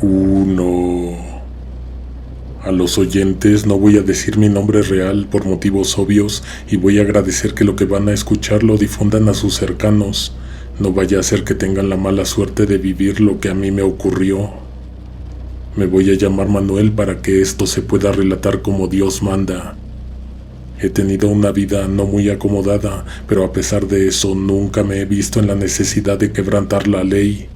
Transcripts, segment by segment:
1. A los oyentes no voy a decir mi nombre real por motivos obvios y voy a agradecer que lo que van a escuchar lo difundan a sus cercanos. No vaya a ser que tengan la mala suerte de vivir lo que a mí me ocurrió. Me voy a llamar Manuel para que esto se pueda relatar como Dios manda. He tenido una vida no muy acomodada, pero a pesar de eso nunca me he visto en la necesidad de quebrantar la ley.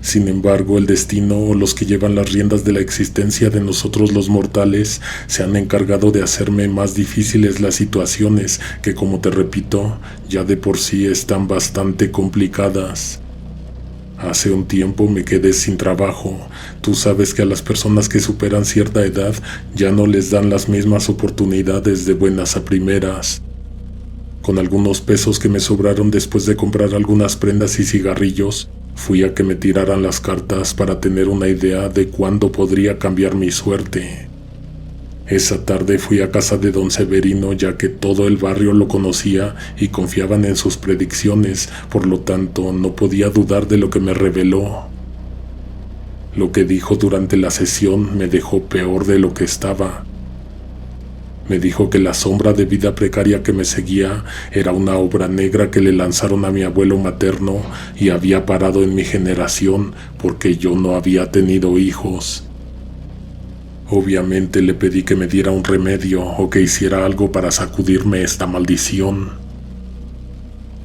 Sin embargo, el destino o los que llevan las riendas de la existencia de nosotros los mortales se han encargado de hacerme más difíciles las situaciones que, como te repito, ya de por sí están bastante complicadas. Hace un tiempo me quedé sin trabajo. Tú sabes que a las personas que superan cierta edad ya no les dan las mismas oportunidades de buenas a primeras. Con algunos pesos que me sobraron después de comprar algunas prendas y cigarrillos, fui a que me tiraran las cartas para tener una idea de cuándo podría cambiar mi suerte. Esa tarde fui a casa de don Severino, ya que todo el barrio lo conocía y confiaban en sus predicciones, por lo tanto no podía dudar de lo que me reveló. Lo que dijo durante la sesión me dejó peor de lo que estaba. Me dijo que la sombra de vida precaria que me seguía era una obra negra que le lanzaron a mi abuelo materno y había parado en mi generación porque yo no había tenido hijos. Obviamente le pedí que me diera un remedio o que hiciera algo para sacudirme esta maldición.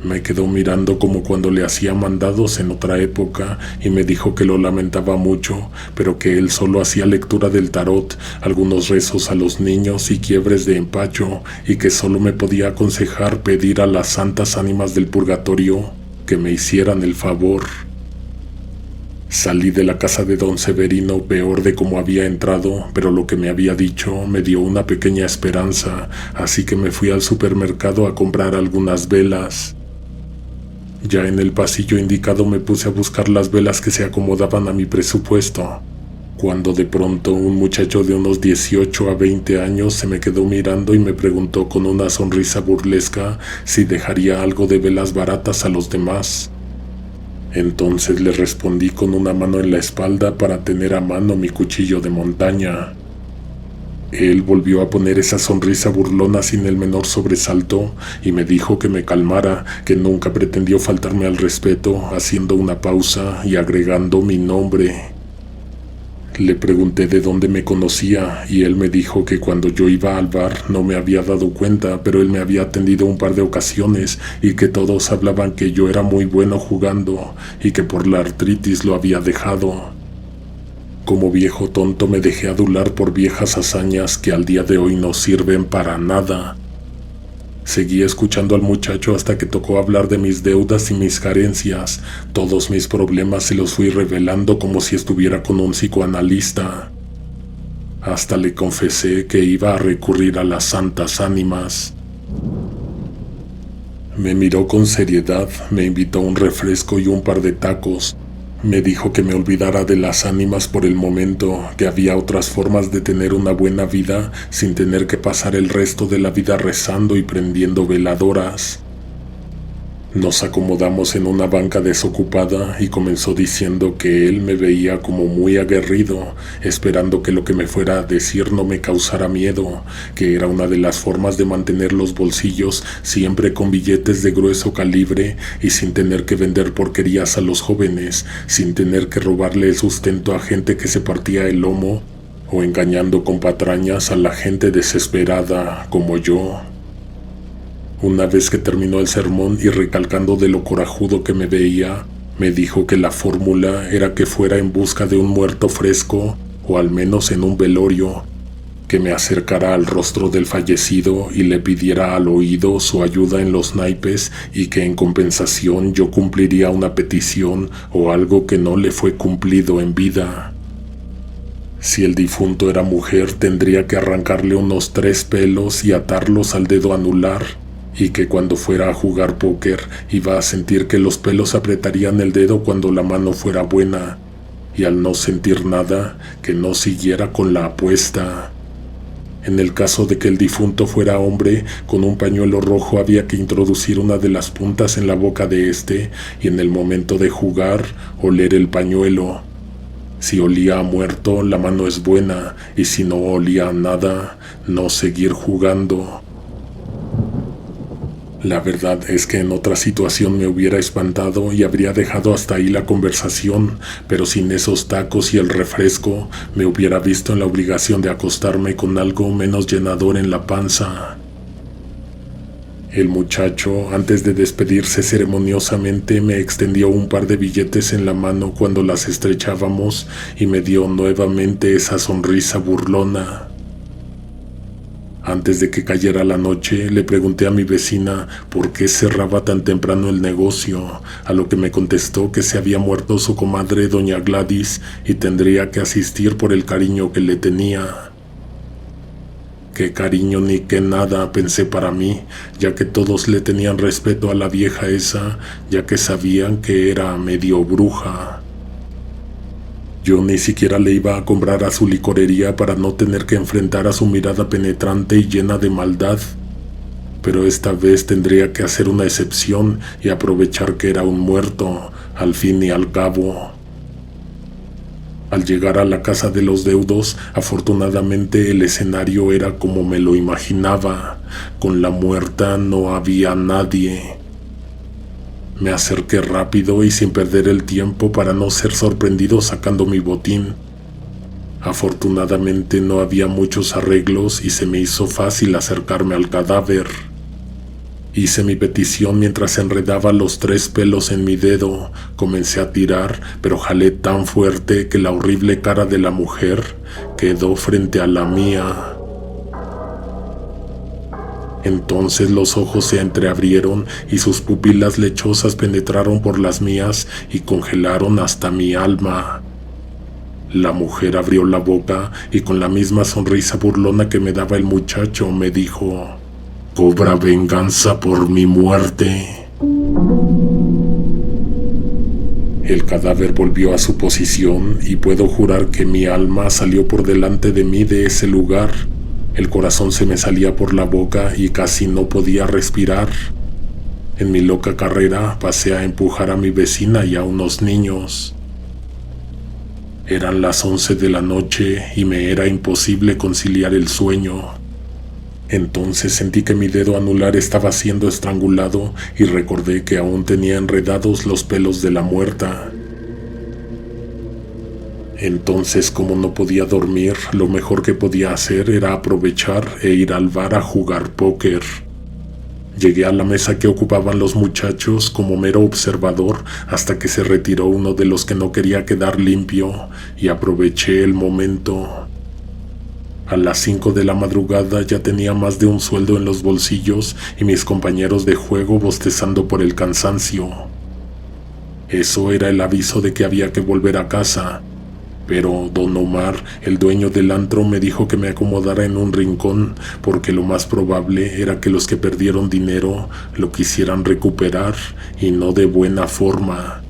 Me quedó mirando como cuando le hacía mandados en otra época y me dijo que lo lamentaba mucho, pero que él solo hacía lectura del tarot, algunos rezos a los niños y quiebres de empacho, y que solo me podía aconsejar pedir a las santas ánimas del purgatorio que me hicieran el favor. Salí de la casa de don Severino peor de como había entrado, pero lo que me había dicho me dio una pequeña esperanza, así que me fui al supermercado a comprar algunas velas. Ya en el pasillo indicado me puse a buscar las velas que se acomodaban a mi presupuesto, cuando de pronto un muchacho de unos 18 a 20 años se me quedó mirando y me preguntó con una sonrisa burlesca si dejaría algo de velas baratas a los demás. Entonces le respondí con una mano en la espalda para tener a mano mi cuchillo de montaña. Él volvió a poner esa sonrisa burlona sin el menor sobresalto y me dijo que me calmara, que nunca pretendió faltarme al respeto, haciendo una pausa y agregando mi nombre. Le pregunté de dónde me conocía y él me dijo que cuando yo iba al bar no me había dado cuenta, pero él me había atendido un par de ocasiones y que todos hablaban que yo era muy bueno jugando y que por la artritis lo había dejado. Como viejo tonto me dejé adular por viejas hazañas que al día de hoy no sirven para nada. Seguí escuchando al muchacho hasta que tocó hablar de mis deudas y mis carencias. Todos mis problemas se los fui revelando como si estuviera con un psicoanalista. Hasta le confesé que iba a recurrir a las santas ánimas. Me miró con seriedad, me invitó a un refresco y un par de tacos. Me dijo que me olvidara de las ánimas por el momento, que había otras formas de tener una buena vida sin tener que pasar el resto de la vida rezando y prendiendo veladoras. Nos acomodamos en una banca desocupada y comenzó diciendo que él me veía como muy aguerrido, esperando que lo que me fuera a decir no me causara miedo, que era una de las formas de mantener los bolsillos siempre con billetes de grueso calibre y sin tener que vender porquerías a los jóvenes, sin tener que robarle el sustento a gente que se partía el lomo o engañando con patrañas a la gente desesperada como yo. Una vez que terminó el sermón y recalcando de lo corajudo que me veía, me dijo que la fórmula era que fuera en busca de un muerto fresco o al menos en un velorio, que me acercara al rostro del fallecido y le pidiera al oído su ayuda en los naipes y que en compensación yo cumpliría una petición o algo que no le fue cumplido en vida. Si el difunto era mujer, tendría que arrancarle unos 3 pelos y atarlos al dedo anular, y que cuando fuera a jugar póker iba a sentir que los pelos apretarían el dedo cuando la mano fuera buena, y al no sentir nada, que no siguiera con la apuesta. En el caso de que el difunto fuera hombre, con un pañuelo rojo había que introducir una de las puntas en la boca de este y en el momento de jugar, oler el pañuelo. Si olía a muerto, la mano es buena, y si no olía a nada, no seguir jugando. La verdad es que en otra situación me hubiera espantado y habría dejado hasta ahí la conversación, pero sin esos tacos y el refresco, me hubiera visto en la obligación de acostarme con algo menos llenador en la panza. El muchacho, antes de despedirse ceremoniosamente, me extendió un par de billetes en la mano cuando las estrechábamos y me dio nuevamente esa sonrisa burlona. Antes de que cayera la noche, le pregunté a mi vecina por qué cerraba tan temprano el negocio, a lo que me contestó que se había muerto su comadre doña Gladys y tendría que asistir por el cariño que le tenía. Qué cariño ni qué nada, pensé para mí, ya que todos le tenían respeto a la vieja esa, ya que sabían que era medio bruja. Yo ni siquiera le iba a comprar a su licorería para no tener que enfrentar a su mirada penetrante y llena de maldad. Pero esta vez tendría que hacer una excepción y aprovechar que era un muerto, al fin y al cabo. Al llegar a la casa de los deudos, afortunadamente el escenario era como me lo imaginaba. Con la muerta no había nadie. Me acerqué rápido y sin perder el tiempo para no ser sorprendido sacando mi botín. Afortunadamente no había muchos arreglos y se me hizo fácil acercarme al cadáver. Hice mi petición mientras enredaba los 3 pelos en mi dedo. Comencé a tirar, pero jalé tan fuerte que la horrible cara de la mujer quedó frente a la mía. Entonces los ojos se entreabrieron y sus pupilas lechosas penetraron por las mías y congelaron hasta mi alma. La mujer abrió la boca y con la misma sonrisa burlona que me daba el muchacho me dijo: «Cobra venganza por mi muerte». El cadáver volvió a su posición y puedo jurar que mi alma salió por delante de mí de ese lugar. El corazón se me salía por la boca y casi no podía respirar. En mi loca carrera pasé a empujar a mi vecina y a unos niños. Eran las 11 de la noche y me era imposible conciliar el sueño. Entonces sentí que mi dedo anular estaba siendo estrangulado y recordé que aún tenía enredados los pelos de la muerta. Entonces, como no podía dormir, lo mejor que podía hacer era aprovechar e ir al bar a jugar póker. Llegué a la mesa que ocupaban los muchachos como mero observador hasta que se retiró uno de los que no quería quedar limpio y aproveché el momento. A las 5 de la madrugada ya tenía más de un sueldo en los bolsillos y mis compañeros de juego bostezando por el cansancio. Eso era el aviso de que había que volver a casa. Pero don Omar, el dueño del antro, me dijo que me acomodara en un rincón porque lo más probable era que los que perdieron dinero lo quisieran recuperar y no de buena forma.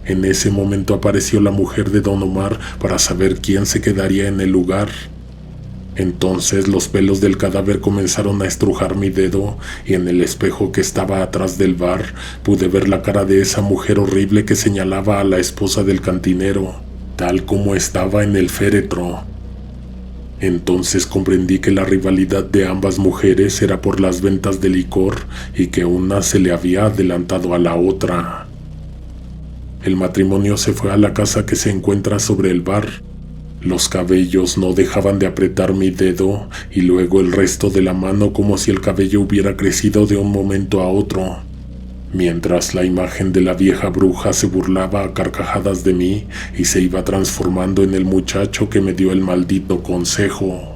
En ese momento apareció la mujer de don Omar para saber quién se quedaría en el lugar. Entonces los pelos del cadáver comenzaron a estrujar mi dedo y en el espejo que estaba atrás del bar pude ver la cara de esa mujer horrible que señalaba a la esposa del cantinero, tal como estaba en el féretro. Entonces comprendí que la rivalidad de ambas mujeres era por las ventas de licor y que una se le había adelantado a la otra. El matrimonio se fue a la casa que se encuentra sobre el bar. Los cabellos no dejaban de apretar mi dedo y luego el resto de la mano como si el cabello hubiera crecido de un momento a otro. Mientras la imagen de la vieja bruja se burlaba a carcajadas de mí y se iba transformando en el muchacho que me dio el maldito consejo.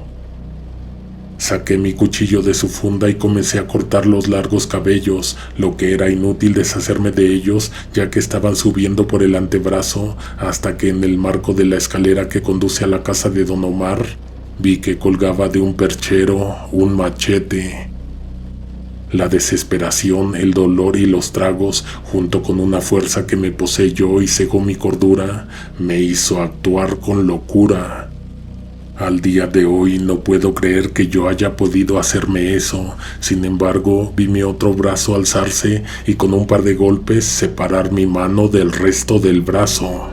Saqué mi cuchillo de su funda y comencé a cortar los largos cabellos, lo que era inútil deshacerme de ellos ya que estaban subiendo por el antebrazo hasta que en el marco de la escalera que conduce a la casa de don Omar vi que colgaba de un perchero un machete. La desesperación, el dolor y los tragos, junto con una fuerza que me poseyó y cegó mi cordura, me hizo actuar con locura. Al día de hoy no puedo creer que yo haya podido hacerme eso. Sin embargo, vi mi otro brazo alzarse y con un par de golpes separar mi mano del resto del brazo.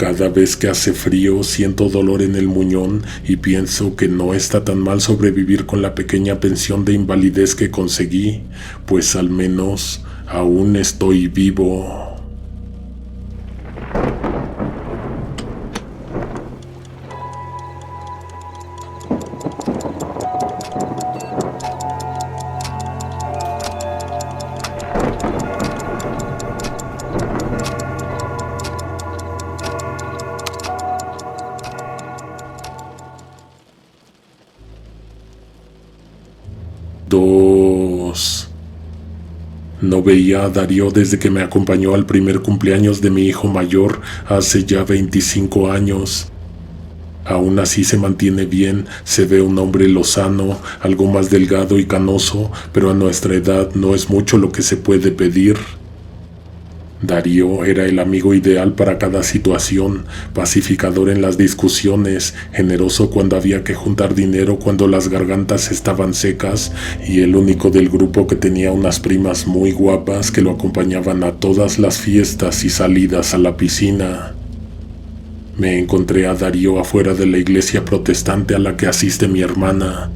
Cada vez que hace frío siento dolor en el muñón y pienso que no está tan mal sobrevivir con la pequeña pensión de invalidez que conseguí, pues al menos aún estoy vivo. No veía a Darío desde que me acompañó al primer cumpleaños de mi hijo mayor hace ya 25 años. Aún así se mantiene bien, se ve un hombre lozano, algo más delgado y canoso, pero a nuestra edad no es mucho lo que se puede pedir. Darío era el amigo ideal para cada situación, pacificador en las discusiones, generoso cuando había que juntar dinero cuando las gargantas estaban secas y el único del grupo que tenía unas primas muy guapas que lo acompañaban a todas las fiestas y salidas a la piscina. Me encontré a Darío afuera de la iglesia protestante a la que asiste mi hermana.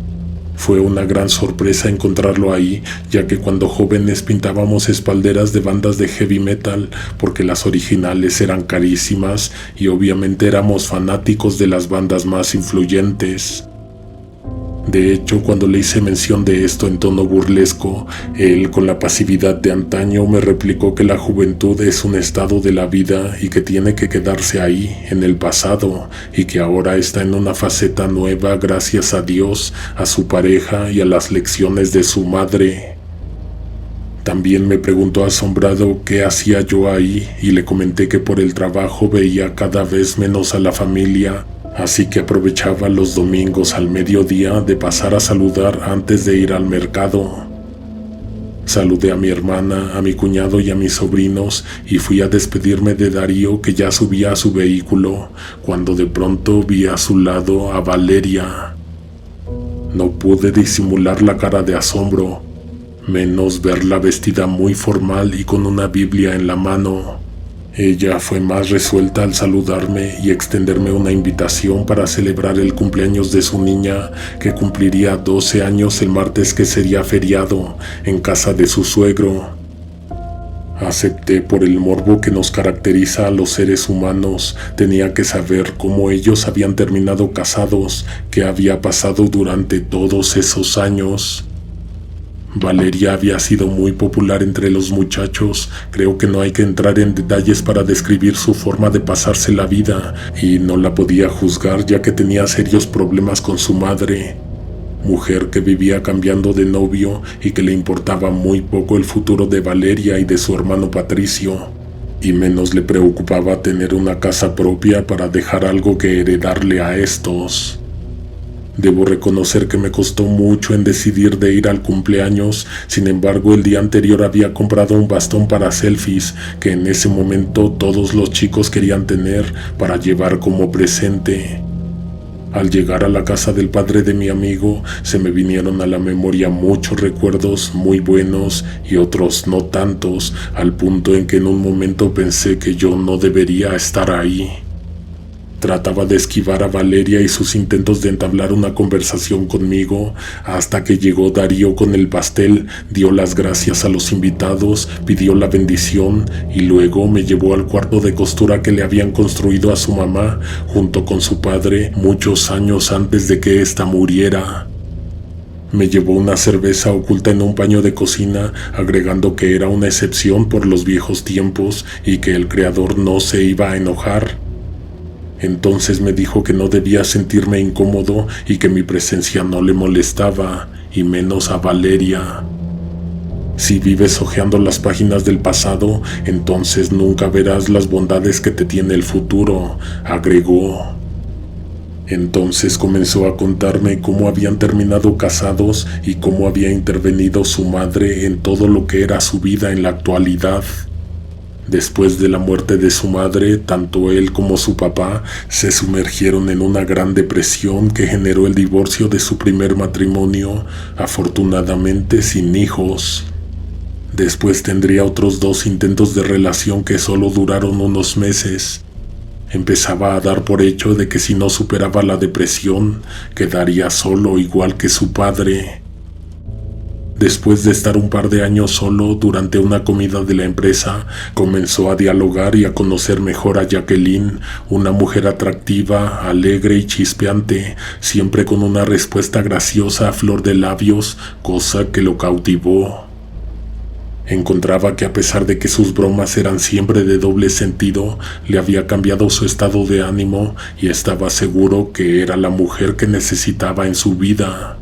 Fue una gran sorpresa encontrarlo ahí, ya que cuando jóvenes pintábamos espalderas de bandas de heavy metal porque las originales eran carísimas y obviamente éramos fanáticos de las bandas más influyentes. De hecho, cuando le hice mención de esto en tono burlesco, él, con la pasividad de antaño, me replicó que la juventud es un estado de la vida y que tiene que quedarse ahí, en el pasado, y que ahora está en una faceta nueva gracias a Dios, a su pareja y a las lecciones de su madre. También me preguntó asombrado qué hacía yo ahí y le comenté que por el trabajo veía cada vez menos a la familia, así que aprovechaba los domingos al mediodía de pasar a saludar antes de ir al mercado. Saludé a mi hermana, a mi cuñado y a mis sobrinos y fui a despedirme de Darío, que ya subía a su vehículo, cuando de pronto vi a su lado a Valeria. No pude disimular la cara de asombro, menos verla vestida muy formal y con una Biblia en la mano. Ella fue más resuelta al saludarme y extenderme una invitación para celebrar el cumpleaños de su niña, que cumpliría 12 años el martes, que sería feriado, en casa de su suegro. Acepté por el morbo que nos caracteriza a los seres humanos. Tenía que saber cómo ellos habían terminado casados, qué había pasado durante todos esos años. Valeria había sido muy popular entre los muchachos. Creo que no hay que entrar en detalles para describir su forma de pasarse la vida, y no la podía juzgar ya que tenía serios problemas con su madre, mujer que vivía cambiando de novio y que le importaba muy poco el futuro de Valeria y de su hermano Patricio, y menos le preocupaba tener una casa propia para dejar algo que heredarle a estos. Debo reconocer que me costó mucho en decidir de ir al cumpleaños. Sin embargo, el día anterior había comprado un bastón para selfies que en ese momento todos los chicos querían tener para llevar como presente. Al llegar a la casa del padre de mi amigo, se me vinieron a la memoria muchos recuerdos muy buenos y otros no tantos, al punto en que en un momento pensé que yo no debería estar ahí. Trataba de esquivar a Valeria y sus intentos de entablar una conversación conmigo, hasta que llegó Darío con el pastel, dio las gracias a los invitados, pidió la bendición y luego me llevó al cuarto de costura que le habían construido a su mamá junto con su padre muchos años antes de que ésta muriera. Me llevó una cerveza oculta en un paño de cocina, agregando que era una excepción por los viejos tiempos y que el creador no se iba a enojar. Entonces me dijo que no debía sentirme incómodo y que mi presencia no le molestaba, y menos a Valeria. Si vives hojeando las páginas del pasado, entonces nunca verás las bondades que te tiene el futuro, agregó. Entonces comenzó a contarme cómo habían terminado casados y cómo había intervenido su madre en todo lo que era su vida en la actualidad. Después de la muerte de su madre, tanto él como su papá se sumergieron en una gran depresión que generó el divorcio de su primer matrimonio, afortunadamente sin hijos. Después tendría otros 2 intentos de relación que solo duraron unos meses. Empezaba a dar por hecho de que si no superaba la depresión, quedaría solo igual que su padre. Después de estar un par de años solo durante una comida de la empresa, comenzó a dialogar y a conocer mejor a Jacqueline, una mujer atractiva, alegre y chispeante, siempre con una respuesta graciosa a flor de labios, cosa que lo cautivó. Encontraba que a pesar de que sus bromas eran siempre de doble sentido, le había cambiado su estado de ánimo y estaba seguro que era la mujer que necesitaba en su vida.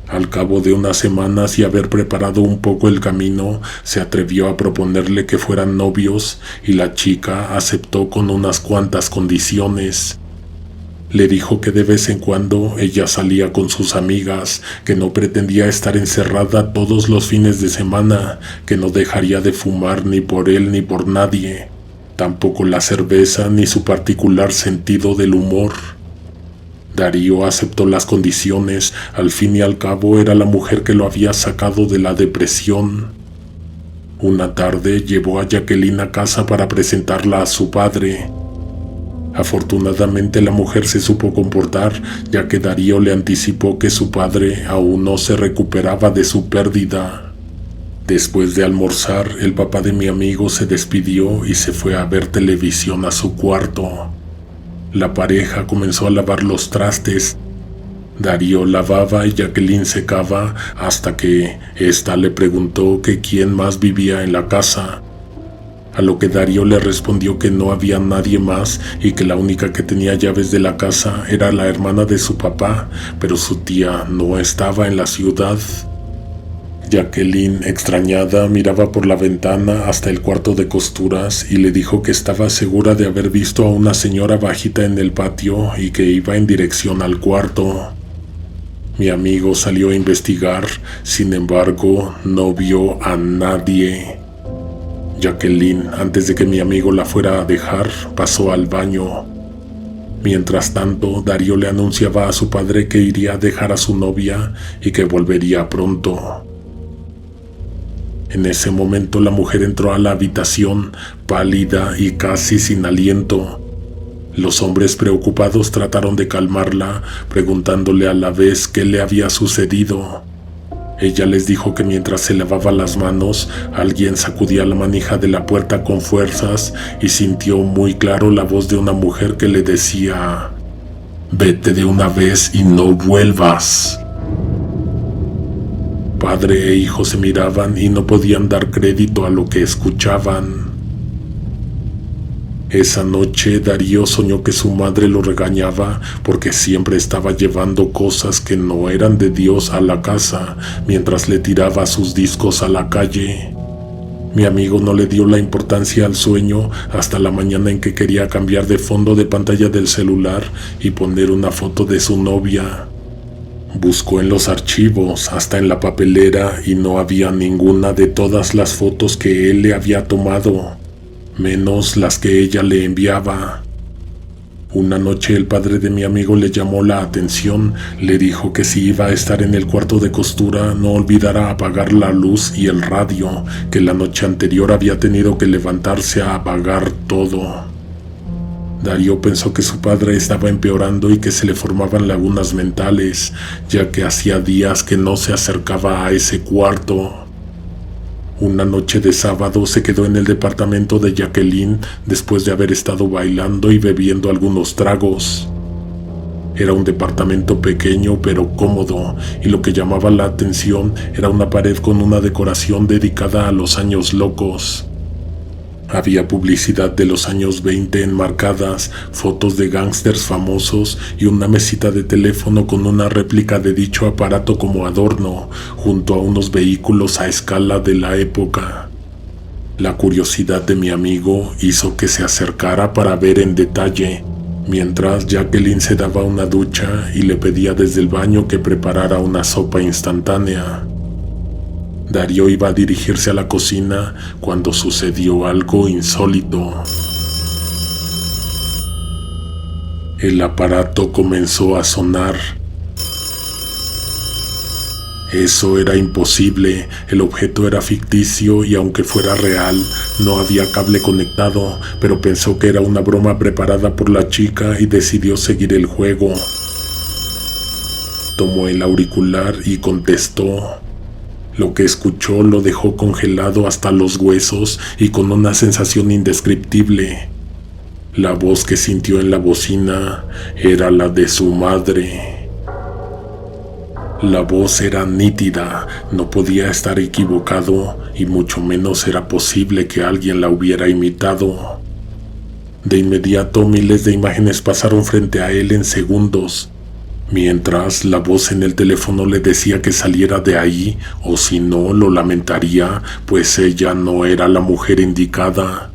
Al cabo de unas semanas y haber preparado un poco el camino, se atrevió a proponerle que fueran novios y la chica aceptó con unas cuantas condiciones. Le dijo que de vez en cuando ella salía con sus amigas, que no pretendía estar encerrada todos los fines de semana, que no dejaría de fumar ni por él ni por nadie, tampoco la cerveza ni su particular sentido del humor. Darío aceptó las condiciones, al fin y al cabo era la mujer que lo había sacado de la depresión. Una tarde llevó a Jacqueline a casa para presentarla a su padre. Afortunadamente la mujer se supo comportar, ya que Darío le anticipó que su padre aún no se recuperaba de su pérdida. Después de almorzar, el papá de mi amigo se despidió y se fue a ver televisión a su cuarto. La pareja comenzó a lavar los trastes. Darío lavaba y Jacqueline secaba hasta que ésta le preguntó que quién más vivía en la casa. A lo que Darío le respondió que no había nadie más y que la única que tenía llaves de la casa era la hermana de su papá, pero su tía no estaba en la ciudad. Jacqueline, extrañada, miraba por la ventana hasta el cuarto de costuras y le dijo que estaba segura de haber visto a una señora bajita en el patio y que iba en dirección al cuarto. Mi amigo salió a investigar, sin embargo, no vio a nadie. Jacqueline, antes de que mi amigo la fuera a dejar, pasó al baño. Mientras tanto, Darío le anunciaba a su padre que iría a dejar a su novia y que volvería pronto. En ese momento la mujer entró a la habitación, pálida y casi sin aliento. Los hombres preocupados trataron de calmarla, preguntándole a la vez qué le había sucedido. Ella les dijo que mientras se lavaba las manos, alguien sacudía la manija de la puerta con fuerzas y sintió muy claro la voz de una mujer que le decía: «Vete de una vez y no vuelvas». Padre e hijo se miraban y no podían dar crédito a lo que escuchaban. Esa noche Darío soñó que su madre lo regañaba porque siempre estaba llevando cosas que no eran de Dios a la casa mientras le tiraba sus discos a la calle. Mi amigo no le dio la importancia al sueño hasta la mañana en que quería cambiar de fondo de pantalla del celular y poner una foto de su novia. Buscó en los archivos, hasta en la papelera, y no había ninguna de todas las fotos que él le había tomado, menos las que ella le enviaba. Una noche el padre de mi amigo le llamó la atención, le dijo que si iba a estar en el cuarto de costura no olvidara apagar la luz y el radio, que la noche anterior había tenido que levantarse a apagar todo. Darío pensó que su padre estaba empeorando y que se le formaban lagunas mentales, ya que hacía días que no se acercaba a ese cuarto. Una noche de sábado se quedó en el departamento de Jacqueline después de haber estado bailando y bebiendo algunos tragos. Era un departamento pequeño pero cómodo, y lo que llamaba la atención era una pared con una decoración dedicada a los años locos. Había publicidad de los años 20 enmarcadas, fotos de gángsters famosos y una mesita de teléfono con una réplica de dicho aparato como adorno, junto a unos vehículos a escala de la época. La curiosidad de mi amigo hizo que se acercara para ver en detalle, mientras Jacqueline se daba una ducha y le pedía desde el baño que preparara una sopa instantánea. Darío iba a dirigirse a la cocina cuando sucedió algo insólito. El aparato comenzó a sonar. Eso era imposible, el objeto era ficticio y aunque fuera real, no había cable conectado, pero pensó que era una broma preparada por la chica y decidió seguir el juego. Tomó el auricular y contestó. Lo que escuchó lo dejó congelado hasta los huesos y con una sensación indescriptible. La voz que sintió en la bocina era la de su madre. La voz era nítida, no podía estar equivocado y mucho menos era posible que alguien la hubiera imitado. De inmediato miles de imágenes pasaron frente a él en segundos, mientras la voz en el teléfono le decía que saliera de ahí o si no lo lamentaría, pues ella no era la mujer indicada.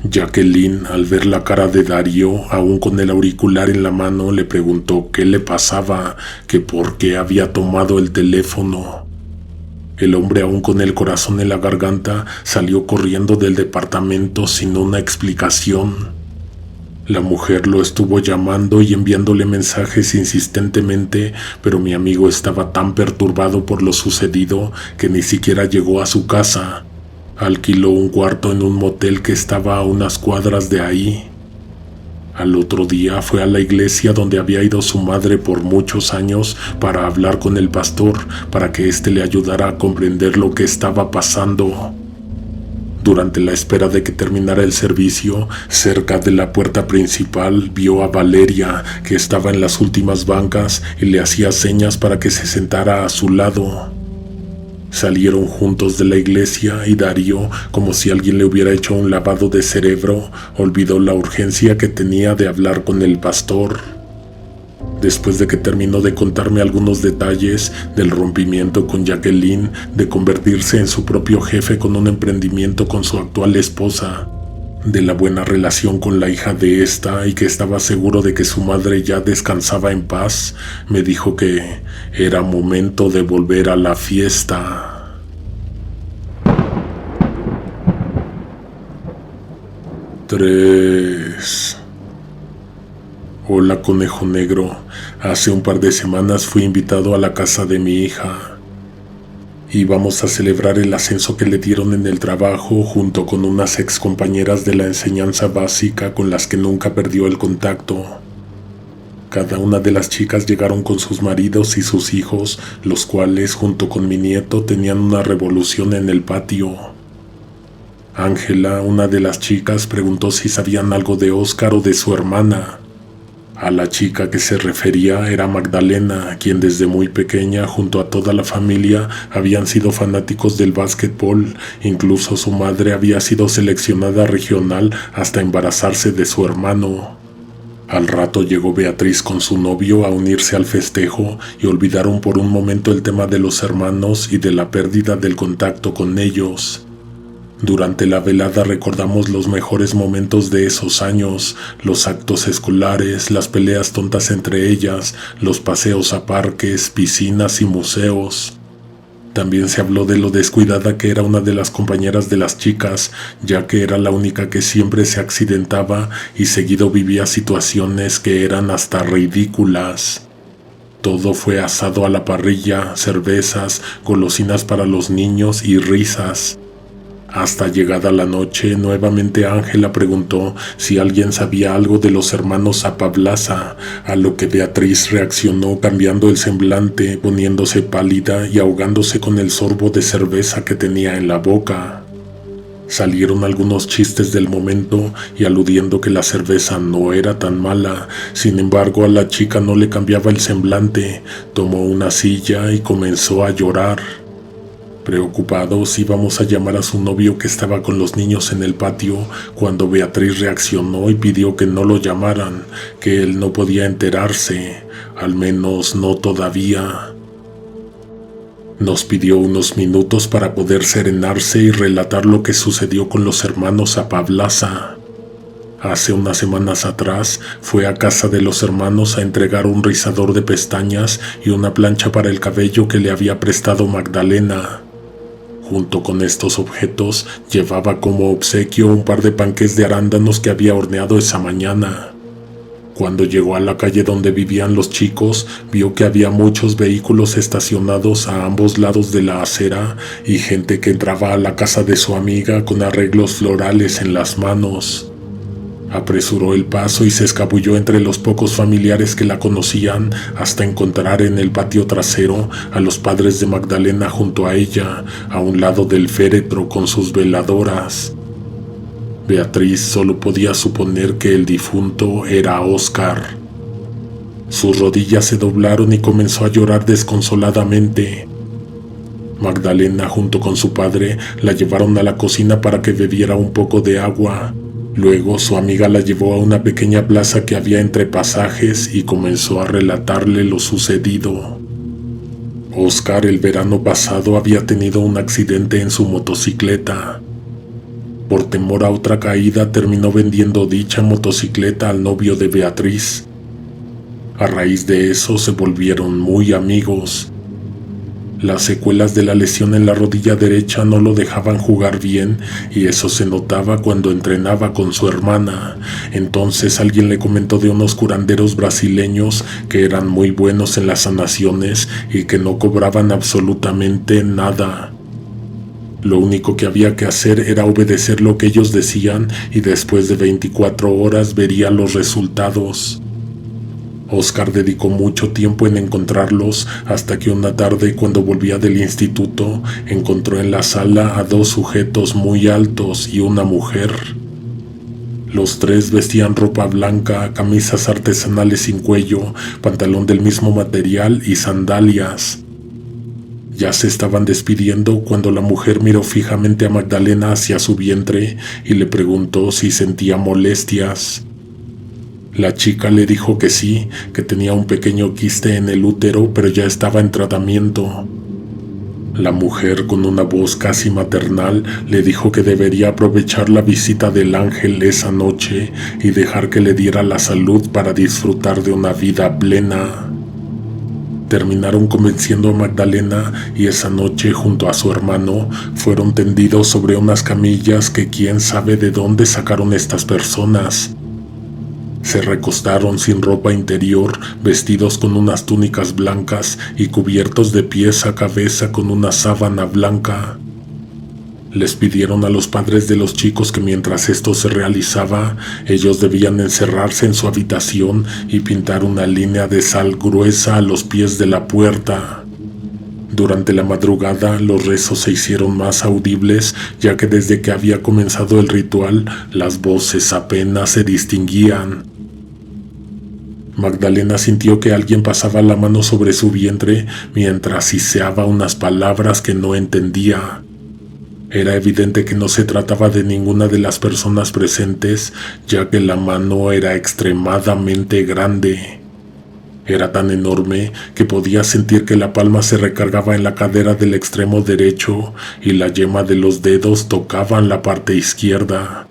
Jacqueline, al ver la cara de Darío, aún con el auricular en la mano, le preguntó qué le pasaba, que por qué había tomado el teléfono. El hombre, aún con el corazón en la garganta, salió corriendo del departamento sin una explicación. La mujer lo estuvo llamando y enviándole mensajes insistentemente, pero mi amigo estaba tan perturbado por lo sucedido que ni siquiera llegó a su casa. Alquiló un cuarto en un motel que estaba a unas cuadras de ahí. Al otro día fue a la iglesia donde había ido su madre por muchos años para hablar con el pastor, para que éste le ayudara a comprender lo que estaba pasando. Durante la espera de que terminara el servicio, cerca de la puerta principal vio a Valeria, que estaba en las últimas bancas, y le hacía señas para que se sentara a su lado. Salieron juntos de la iglesia y Darío, como si alguien le hubiera hecho un lavado de cerebro, olvidó la urgencia que tenía de hablar con el pastor. Después de que terminó de contarme algunos detalles del rompimiento con Jacqueline, de convertirse en su propio jefe con un emprendimiento con su actual esposa, de la buena relación con la hija de esta y que estaba seguro de que su madre ya descansaba en paz, me dijo que era momento de volver a la fiesta. Tres. Hola, conejo negro. Hace un par de semanas fui invitado a la casa de mi hija. Íbamos a celebrar el ascenso que le dieron en el trabajo junto con unas ex compañeras de la enseñanza básica con las que nunca perdió el contacto. Cada una de las chicas llegaron con sus maridos y sus hijos, los cuales junto con mi nieto tenían una revolución en el patio. Ángela, una de las chicas, preguntó si sabían algo de Óscar o de su hermana. A la chica que se refería era Magdalena, quien desde muy pequeña, junto a toda la familia, habían sido fanáticos del básquetbol. Incluso su madre había sido seleccionada regional hasta embarazarse de su hermano. Al rato llegó Beatriz con su novio a unirse al festejo y olvidaron por un momento el tema de los hermanos y de la pérdida del contacto con ellos. Durante la velada recordamos los mejores momentos de esos años, los actos escolares, las peleas tontas entre ellas, los paseos a parques, piscinas y museos. También se habló de lo descuidada que era una de las compañeras de las chicas, ya que era la única que siempre se accidentaba y seguido vivía situaciones que eran hasta ridículas. Todo fue asado a la parrilla, cervezas, golosinas para los niños y risas. Hasta llegada la noche, nuevamente Ángela preguntó si alguien sabía algo de los hermanos Zapablaza, a lo que Beatriz reaccionó cambiando el semblante, poniéndose pálida y ahogándose con el sorbo de cerveza que tenía en la boca. Salieron algunos chistes del momento y aludiendo que la cerveza no era tan mala. Sin embargo, a la chica no le cambiaba el semblante, tomó una silla y comenzó a llorar. Preocupados, íbamos a llamar a su novio que estaba con los niños en el patio cuando Beatriz reaccionó y pidió que no lo llamaran, que él no podía enterarse, al menos no todavía. Nos pidió unos minutos para poder serenarse y relatar lo que sucedió con los hermanos Zapablaza. Hace unas semanas atrás fue a casa de los hermanos a entregar un rizador de pestañas y una plancha para el cabello que le había prestado Magdalena. Junto con estos objetos llevaba como obsequio un par de panqués de arándanos que había horneado esa mañana. Cuando llegó a la calle donde vivían los chicos, vio que había muchos vehículos estacionados a ambos lados de la acera y gente que entraba a la casa de su amiga con arreglos florales en las manos. Apresuró el paso y se escabulló entre los pocos familiares que la conocían hasta encontrar en el patio trasero a los padres de Magdalena junto a ella, a un lado del féretro con sus veladoras. Beatriz solo podía suponer que el difunto era Óscar. Sus rodillas se doblaron y comenzó a llorar desconsoladamente. Magdalena, junto con su padre, la llevaron a la cocina para que bebiera un poco de agua. Luego su amiga la llevó a una pequeña plaza que había entre pasajes y comenzó a relatarle lo sucedido. Óscar el verano pasado había tenido un accidente en su motocicleta. Por temor a otra caída terminó vendiendo dicha motocicleta al novio de Beatriz. A raíz de eso se volvieron muy amigos. Las secuelas de la lesión en la rodilla derecha no lo dejaban jugar bien y eso se notaba cuando entrenaba con su hermana. Entonces alguien le comentó de unos curanderos brasileños que eran muy buenos en las sanaciones y que no cobraban absolutamente nada. Lo único que había que hacer era obedecer lo que ellos decían y después de 24 horas vería los resultados. Óscar dedicó mucho tiempo en encontrarlos hasta que una tarde, cuando volvía del instituto, encontró en la sala a dos sujetos muy altos y una mujer. Los tres vestían ropa blanca, camisas artesanales sin cuello, pantalón del mismo material y sandalias. Ya se estaban despidiendo cuando la mujer miró fijamente a Magdalena hacia su vientre y le preguntó si sentía molestias. La chica le dijo que sí, que tenía un pequeño quiste en el útero, pero ya estaba en tratamiento. La mujer, con una voz casi maternal, le dijo que debería aprovechar la visita del ángel esa noche y dejar que le diera la salud para disfrutar de una vida plena. Terminaron convenciendo a Magdalena y esa noche, junto a su hermano, fueron tendidos sobre unas camillas que quién sabe de dónde sacaron estas personas. Se recostaron sin ropa interior, vestidos con unas túnicas blancas y cubiertos de pies a cabeza con una sábana blanca. Les pidieron a los padres de los chicos que mientras esto se realizaba, ellos debían encerrarse en su habitación y pintar una línea de sal gruesa a los pies de la puerta. Durante la madrugada los rezos se hicieron más audibles, ya que desde que había comenzado el ritual, las voces apenas se distinguían. Magdalena sintió que alguien pasaba la mano sobre su vientre mientras siseaba unas palabras que no entendía. Era evidente que no se trataba de ninguna de las personas presentes, ya que la mano era extremadamente grande. Era tan enorme que podía sentir que la palma se recargaba en la cadera del extremo derecho y la yema de los dedos tocaban la parte izquierda.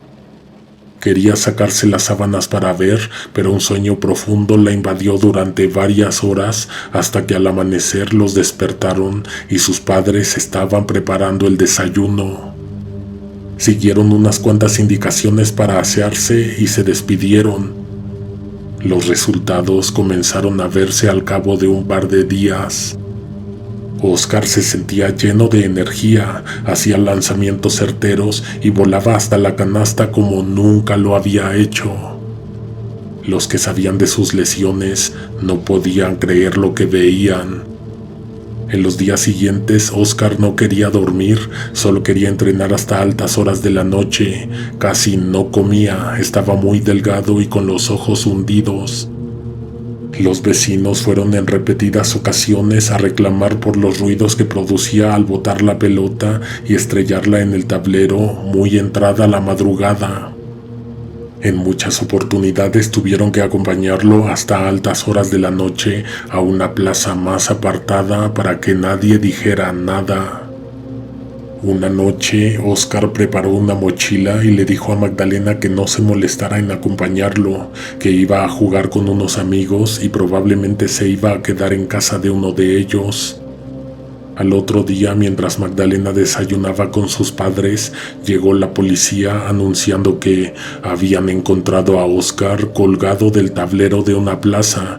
Quería sacarse las sábanas para ver, pero un sueño profundo la invadió durante varias horas hasta que al amanecer los despertaron y sus padres estaban preparando el desayuno. Siguieron unas cuantas indicaciones para asearse y se despidieron. Los resultados comenzaron a verse al cabo de un par de días. Óscar se sentía lleno de energía, hacía lanzamientos certeros y volaba hasta la canasta como nunca lo había hecho. Los que sabían de sus lesiones no podían creer lo que veían. En los días siguientes, Óscar no quería dormir, solo quería entrenar hasta altas horas de la noche. Casi no comía, estaba muy delgado y con los ojos hundidos. Los vecinos fueron en repetidas ocasiones a reclamar por los ruidos que producía al botar la pelota y estrellarla en el tablero muy entrada la madrugada. En muchas oportunidades tuvieron que acompañarlo hasta altas horas de la noche a una plaza más apartada para que nadie dijera nada. Una noche, Óscar preparó una mochila y le dijo a Magdalena que no se molestara en acompañarlo, que iba a jugar con unos amigos y probablemente se iba a quedar en casa de uno de ellos. Al otro día, mientras Magdalena desayunaba con sus padres, llegó la policía anunciando que habían encontrado a Oscar colgado del tablero de una plaza.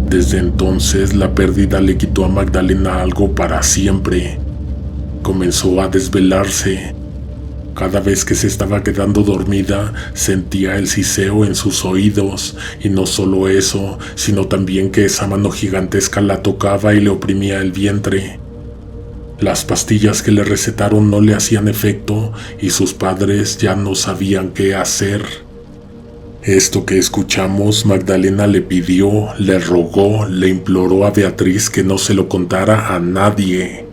Desde entonces, la pérdida le quitó a Magdalena algo para siempre. Comenzó a desvelarse. Cada vez que se estaba quedando dormida, sentía el siseo en sus oídos, y no solo eso, sino también que esa mano gigantesca la tocaba y le oprimía el vientre. Las pastillas que le recetaron no le hacían efecto, y sus padres ya no sabían qué hacer. Esto que escuchamos, Magdalena le pidió, le rogó, le imploró a Beatriz que no se lo contara a nadie.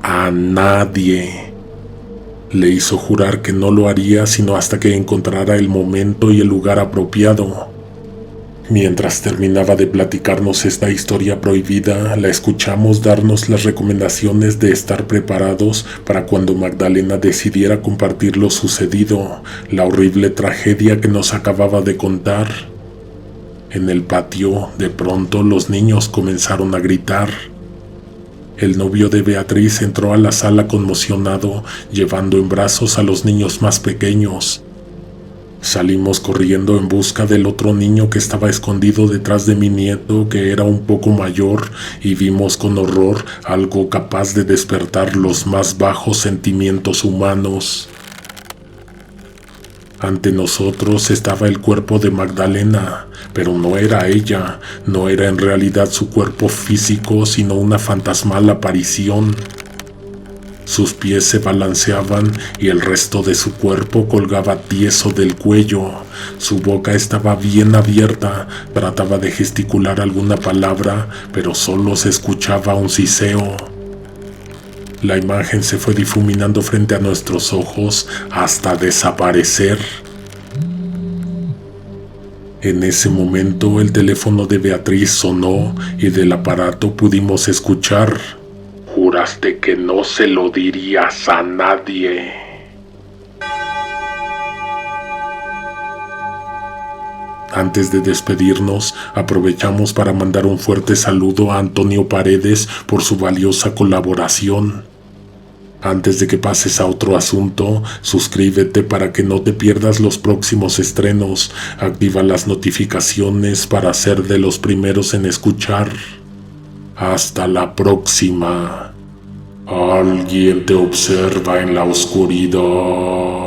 A nadie. Le hizo jurar que no lo haría sino hasta que encontrara el momento y el lugar apropiado. Mientras terminaba de platicarnos esta historia prohibida, la escuchamos darnos las recomendaciones de estar preparados para cuando Magdalena decidiera compartir lo sucedido, la horrible tragedia que nos acababa de contar. En el patio, de pronto, los niños comenzaron a gritar. El novio de Beatriz entró a la sala conmocionado, llevando en brazos a los niños más pequeños. Salimos corriendo en busca del otro niño que estaba escondido detrás de mi nieto, que era un poco mayor, y vimos con horror algo capaz de despertar los más bajos sentimientos humanos. Ante nosotros estaba el cuerpo de Magdalena, pero no era ella, no era en realidad su cuerpo físico, sino una fantasmal aparición. Sus pies se balanceaban y el resto de su cuerpo colgaba tieso del cuello. Su boca estaba bien abierta, trataba de gesticular alguna palabra, pero solo se escuchaba un siseo. La imagen se fue difuminando frente a nuestros ojos hasta desaparecer. En ese momento el teléfono de Beatriz sonó y del aparato pudimos escuchar: «Juraste que no se lo dirías a nadie». Antes de despedirnos, aprovechamos para mandar un fuerte saludo a Antonio Paredes por su valiosa colaboración. Antes de que pases a otro asunto, suscríbete para que no te pierdas los próximos estrenos. Activa las notificaciones para ser de los primeros en escuchar. Hasta la próxima. Alguien te observa en la oscuridad.